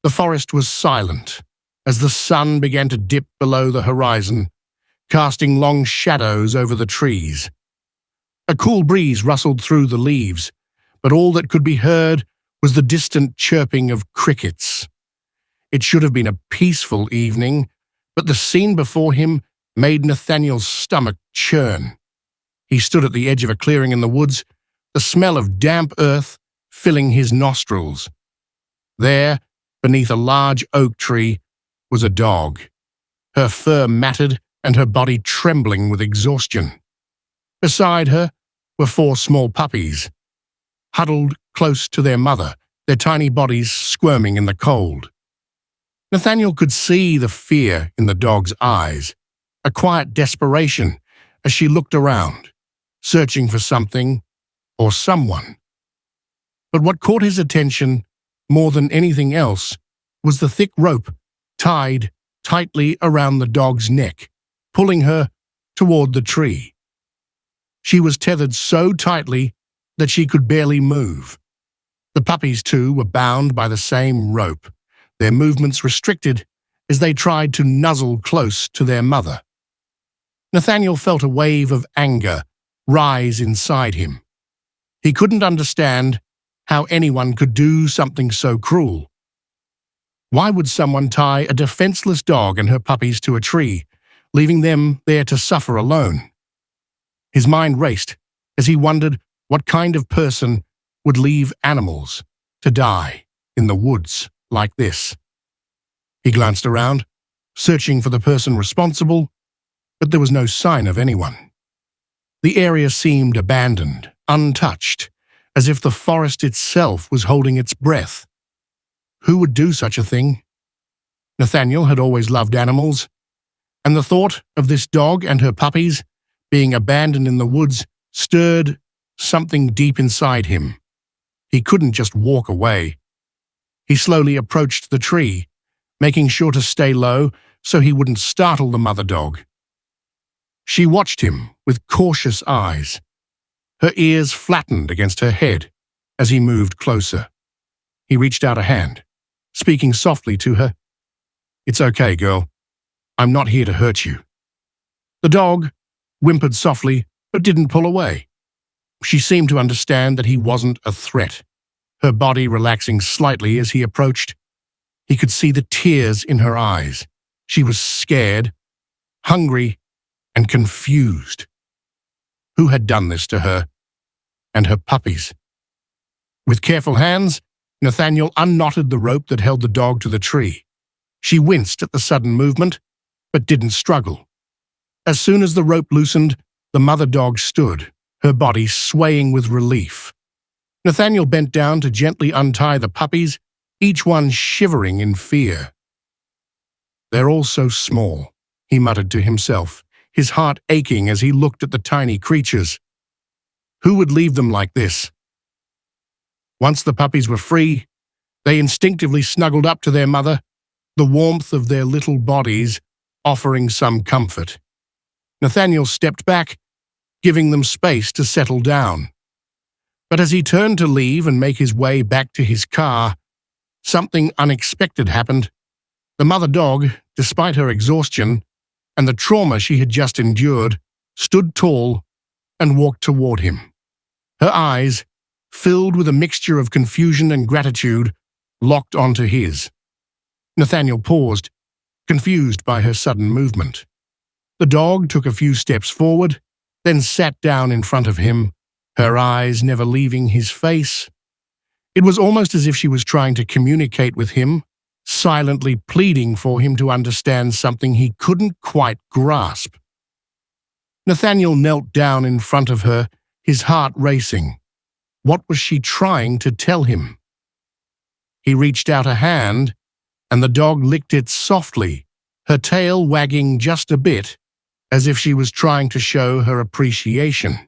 The forest was silent as the sun began to dip below the horizon, casting long shadows over the trees. A cool breeze rustled through the leaves, but all that could be heard was the distant chirping of crickets. It should have been a peaceful evening, but the scene before him made Nathaniel's stomach churn. He stood at the edge of a clearing in the woods, the smell of damp earth filling his nostrils. There, beneath a large oak tree, was a dog, her fur matted and her body trembling with exhaustion. Beside her were 4 small puppies, huddled close to their mother, their tiny bodies squirming in the cold. Nathaniel could see the fear in the dog's eyes, a quiet desperation as she looked around, searching for something or someone. But what caught his attention more than anything else was the thick rope tied tightly around the dog's neck, pulling her toward the tree. She was tethered so tightly that she could barely move. The puppies, too, were bound by the same rope, their movements restricted as they tried to nuzzle close to their mother. Nathaniel felt a wave of anger rise inside him. He couldn't understand how anyone could do something so cruel. Why would someone tie a defenseless dog and her puppies to a tree, leaving them there to suffer alone? His mind raced as he wondered what kind of person would leave animals to die in the woods like this. He glanced around, searching for the person responsible, but there was no sign of anyone. The area seemed abandoned, untouched, as if the forest itself was holding its breath. Who would do such a thing? Nathaniel had always loved animals, and the thought of this dog and her puppies being abandoned in the woods stirred something deep inside him. He couldn't just walk away. He slowly approached the tree, making sure to stay low so he wouldn't startle the mother dog. She watched him with cautious eyes. Her ears flattened against her head as he moved closer. He reached out a hand, speaking softly to her. "It's okay, girl. I'm not here to hurt you." The dog whimpered softly, but didn't pull away. She seemed to understand that he wasn't a threat, her body relaxing slightly as he approached. He could see the tears in her eyes. She was scared, hungry, and confused. Who had done this to her and her puppies? With careful hands, Nathaniel unknotted the rope that held the dog to the tree. She winced at the sudden movement, but didn't struggle. As soon as the rope loosened, the mother dog stood, her body swaying with relief. Nathaniel bent down to gently untie the puppies, each one shivering in fear. "They're all so small," he muttered to himself, his heart aching as he looked at the tiny creatures. Who would leave them like this? Once the puppies were free, they instinctively snuggled up to their mother, the warmth of their little bodies offering some comfort. Nathaniel stepped back, giving them space to settle down. But as he turned to leave and make his way back to his car, something unexpected happened. The mother dog, despite her exhaustion and the trauma she had just endured, stood tall and walked toward him. Her eyes, filled with a mixture of confusion and gratitude, locked onto his. Nathaniel paused, confused by her sudden movement. The dog took a few steps forward, then sat down in front of him, her eyes never leaving his face. It was almost as if she was trying to communicate with him, silently pleading for him to understand something he couldn't quite grasp. Nathaniel knelt down in front of her, his heart racing. What was she trying to tell him? He reached out a hand, and the dog licked it softly, her tail wagging just a bit, as if she was trying to show her appreciation.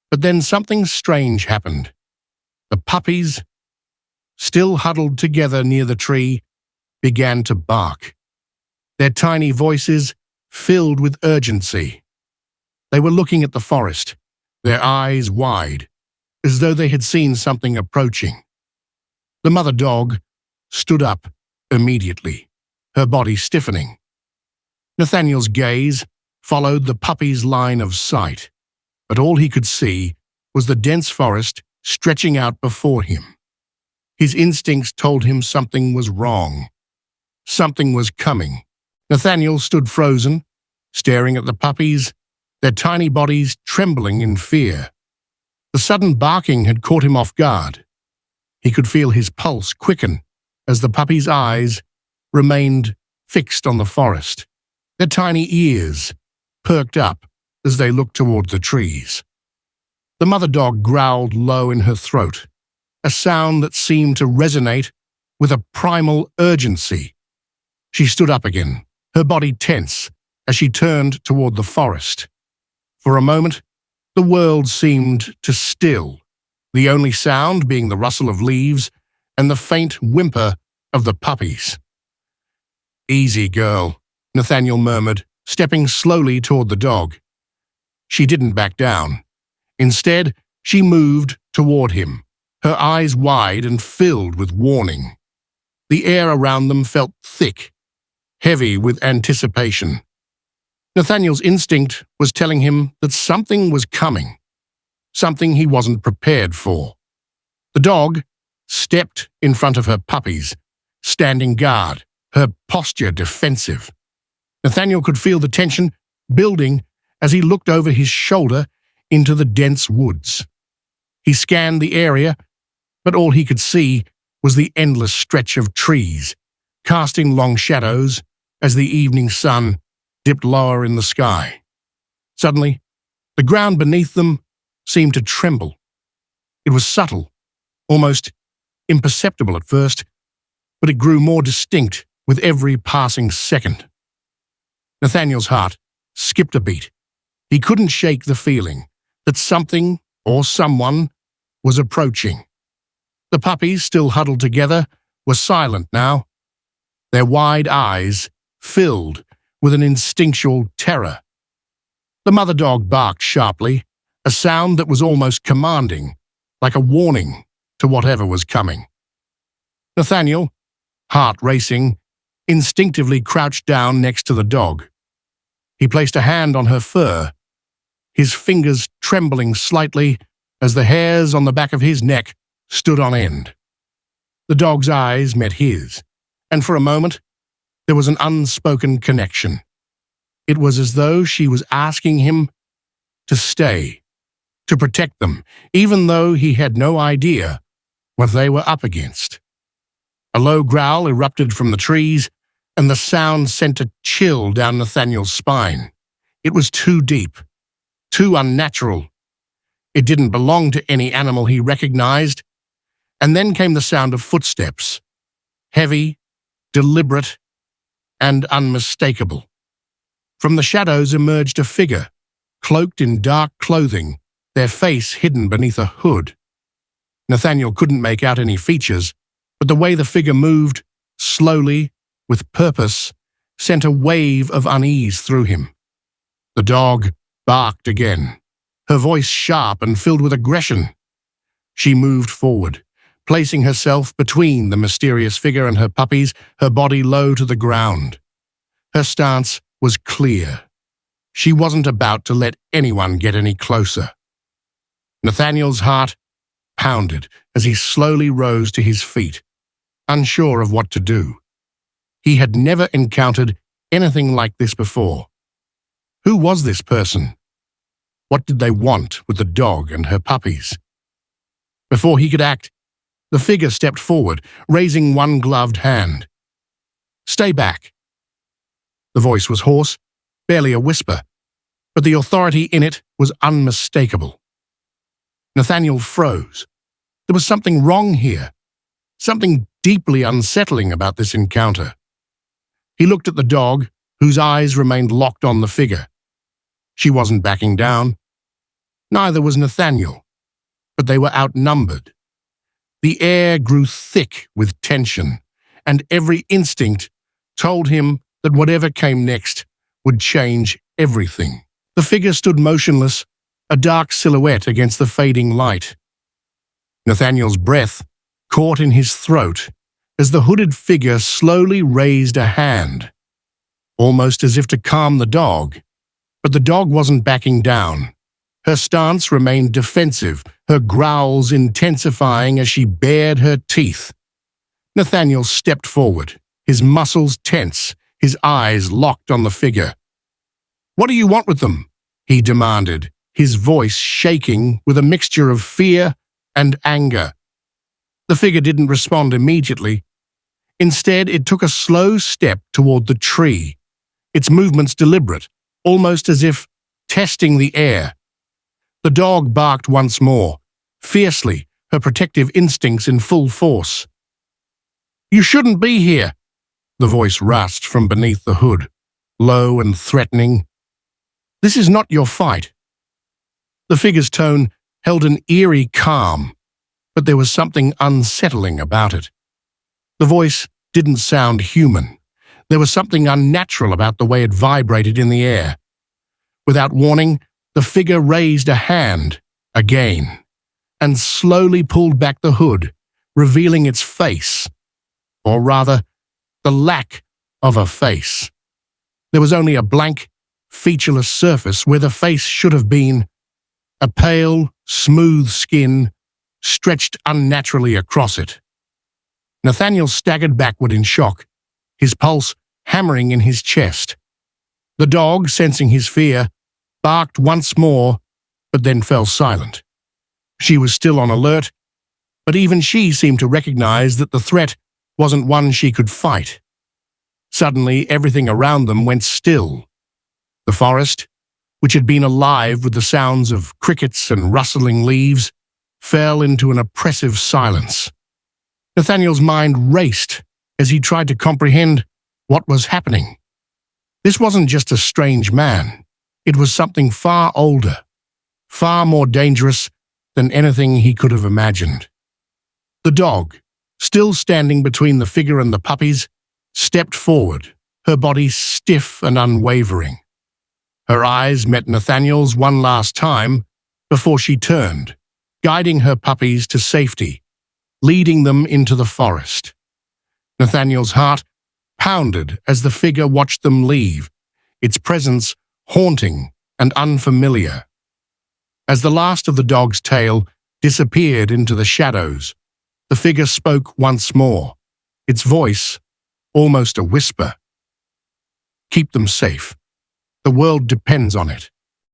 But then something strange happened. The puppies, still huddled together near the tree, began to bark, their tiny voices filled with urgency. They were looking at the forest, their eyes wide, as though they had seen something approaching. The mother dog stood up, immediately, her body stiffening. Nathaniel's gaze followed the puppy's line of sight, but all he could see was the dense forest stretching out before him. His instincts told him something was wrong. Something was coming. Nathaniel stood frozen, staring at the puppies, their tiny bodies trembling in fear. The sudden barking had caught him off guard. He could feel his pulse quicken as the puppy's eyes remained fixed on the forest. Their tiny ears perked up as they looked toward the trees. The mother dog growled low in her throat, a sound that seemed to resonate with a primal urgency. She stood up again, her body tense, as she turned toward the forest. For a moment, the world seemed to still, the only sound being the rustle of leaves and the faint whimper of the puppies. "Easy, girl," Nathaniel murmured, stepping slowly toward the dog. She didn't back down. Instead, she moved toward him, her eyes wide and filled with warning. The air around them felt thick, heavy with anticipation. Nathaniel's instinct was telling him that something was coming, something he wasn't prepared for. The dog stepped in front of her puppies, standing guard, her posture defensive. Nathaniel could feel the tension building as he looked over his shoulder into the dense woods. He scanned the area, but all he could see was the endless stretch of trees, casting long shadows as the evening sun dipped lower in the sky. Suddenly, the ground beneath them seemed to tremble. It was subtle, almost imperceptible at first, but it grew more distinct with every passing second. Nathaniel's heart skipped a beat. He couldn't shake the feeling that something or someone was approaching. The puppies, still huddled together, were silent now, their wide eyes filled with an instinctual terror. The mother dog barked sharply, a sound that was almost commanding, like a warning to whatever was coming. Nathaniel, heart racing, instinctively crouched down next to the dog. He placed a hand on her fur, his fingers trembling slightly as the hairs on the back of his neck stood on end. The dog's eyes met his, and for a moment, there was an unspoken connection. It was as though she was asking him to stay, to protect them, even though he had no idea what they were up against. A low growl erupted from the trees, and the sound sent a chill down Nathaniel's spine. It was too deep, too unnatural. It didn't belong to any animal he recognized. And then came the sound of footsteps, heavy, deliberate, and unmistakable. From the shadows emerged a figure, cloaked in dark clothing, their face hidden beneath a hood. Nathaniel couldn't make out any features, but the way the figure moved, slowly, with purpose, sent a wave of unease through him. The dog barked again, her voice sharp and filled with aggression. She moved forward, placing herself between the mysterious figure and her puppies, her body low to the ground. Her stance was clear. She wasn't about to let anyone get any closer. Nathaniel's heart pounded as he slowly rose to his feet, unsure of what to do. He had never encountered anything like this before. Who was this person? What did they want with the dog and her puppies? Before he could act, the figure stepped forward, raising one gloved hand. "Stay back." The voice was hoarse, barely a whisper, but the authority in it was unmistakable. Nathaniel froze. There was something wrong here, something deeply unsettling about this encounter. He looked at the dog, whose eyes remained locked on the figure. She wasn't backing down. Neither was Nathaniel, but they were outnumbered. The air grew thick with tension, and every instinct told him that whatever came next would change everything. The figure stood motionless, a dark silhouette against the fading light. Nathaniel's breath caught in his throat as the hooded figure slowly raised a hand, almost as if to calm the dog. But the dog wasn't backing down. Her stance remained defensive, her growls intensifying as she bared her teeth. Nathaniel stepped forward, his muscles tense, his eyes locked on the figure. "What do you want with them?" he demanded, his voice shaking with a mixture of fear and anger. The figure didn't respond immediately. Instead, it took a slow step toward the tree, its movements deliberate, almost as if testing the air. The dog barked once more, fiercely, her protective instincts in full force. "You shouldn't be here," the voice rasped from beneath the hood, low and threatening. "This is not your fight." The figure's tone held an eerie calm, but there was something unsettling about it. The voice didn't sound human. There was something unnatural about the way it vibrated in the air. Without warning, the figure raised a hand, again, and slowly pulled back the hood, revealing its face, or rather, the lack of a face. There was only a blank, featureless surface where the face should have been, a pale, smooth skin stretched unnaturally across it. Nathaniel staggered backward in shock, his pulse hammering in his chest. The dog, sensing his fear, barked once more, but then fell silent. She was still on alert, but even she seemed to recognize that the threat wasn't one she could fight. Suddenly, everything around them went still. The forest, which had been alive with the sounds of crickets and rustling leaves, fell into an oppressive silence. Nathaniel's mind raced as he tried to comprehend what was happening. This wasn't just a strange man. It was something far older, far more dangerous than anything he could have imagined. The dog, still standing between the figure and the puppies, stepped forward, her body stiff and unwavering. Her eyes met Nathaniel's one last time before she turned, guiding her puppies to safety, leading them into the forest. Nathaniel's heart pounded as the figure watched them leave, its presence haunting and unfamiliar. As the last of the dog's tail disappeared into the shadows, the figure spoke once more, its voice almost a whisper. "Keep them safe. The world depends on it."